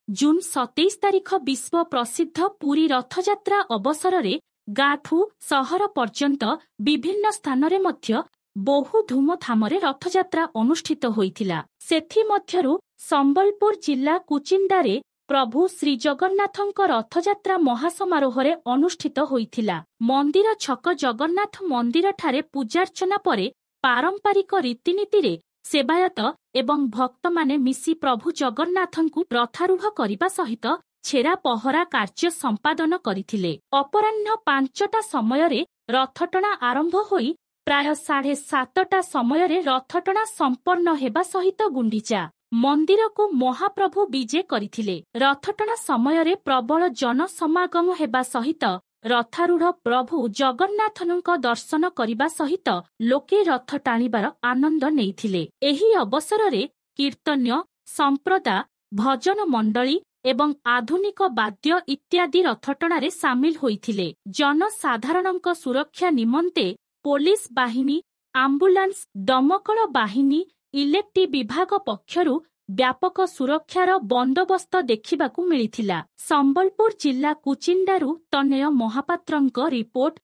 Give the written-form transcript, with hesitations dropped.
June 27 ତାରିଖ ବିଶ୍ୱ ପ୍ରସିଦ୍ଧ ପୁରୀ ରଥଯାତ୍ରା ଅବସରରେ ଗାଁଠୁ ସହର ପର୍ଯ୍ୟନ୍ତ ବିଭିନ୍ନ ସ୍ଥାନରେ ମଧ୍ୟ ବହୁ ଧୁମଧାମରେ ରଥଯାତ୍ରା ଅନୁଷ୍ଠିତ ହୋଇଥିଲା। ସେଥିମଧ୍ୟରୁ ସମ୍ବଲପୁର ଜିଲ୍ଲା କୁଚିଣ୍ଡାରେ ପ୍ରଭୁ ଶ୍ରୀଜଗନ୍ନାଥଙ୍କ ରଥଯାତ୍ରା ମହାସମାରୋହରେ ଅନୁଷ୍ଠିତ ହୋଇଥିଲା। ମନ୍ଦିର ଛକ ଜଗନ୍ନାଥ ମନ୍ଦିରଠାରେ ପୂଜାର୍ଚ୍ଚନା ପରେ ପାରମ୍ପରିକ ରୀତିନୀତିରେ ସେବାୟତ ଏବଂ ଭକ୍ତମାନେ ମିଶି ପ୍ରଭୁ ଜଗନ୍ନାଥଙ୍କୁ ରଥାରୂଢ଼ କରିବା ସହିତ ଛେରା ପହଁରା କାର୍ଯ୍ୟ ସମ୍ପାଦନ କରିଥିଲେ। ଅପରାହ୍ନ 5ଟା ସମୟରେ ରଥଟଣା ଆରମ୍ଭ ହୋଇ ପ୍ରାୟ 7:30 ସମୟରେ ରଥଟଣା ସମ୍ପନ୍ନ ହେବା ସହିତ ଗୁଣ୍ଡିଚା ମନ୍ଦିରକୁ ମହାପ୍ରଭୁ ବିଜେ କରିଥିଲେ। ରଥଟଣା ସମୟରେ ପ୍ରବଳ ଜନସମାଗମ ହେବା ସହିତ ରଥାରୂଢ଼ ପ୍ରଭୁ ଜଗନ୍ନାଥଙ୍କ ଦର୍ଶନ କରିବା ସହିତ ଲୋକେ ରଥ ଟାଣିବାର ଆନନ୍ଦ ନେଇଥିଲେ। ଏହି ଅବସରରେ କୀର୍ତ୍ତନ୍ୟ ସମ୍ପ୍ରଦା ଭଜନ ମଣ୍ଡଳୀ ଏବଂ ଆଧୁନିକ ବାଦ୍ୟ ଇତ୍ୟାଦି ରଥଟଣାରେ ସାମିଲ ହୋଇଥିଲେ। ଜନସାଧାରଣଙ୍କ ସୁରକ୍ଷା ନିମନ୍ତେ ପୋଲିସ ବାହିନୀ, ଆମ୍ବୁଲାନ୍ସ, ଦମକଳ ବାହିନୀ, ଇଲେକ୍ଟ୍ରି ବିଭାଗ ପକ୍ଷରୁ ବ୍ୟାପକ ସୁରକ୍ଷାର ବନ୍ଦୋବସ୍ତ ଦେଖିବାକୁ ମିଳିଥିଲା। ସମ୍ବଲପୁର ଜିଲ୍ଲା କୁଚିଣ୍ଡାରୁ ତନୟ ମହାପାତ୍ରଙ୍କ ରିପୋର୍ଟ।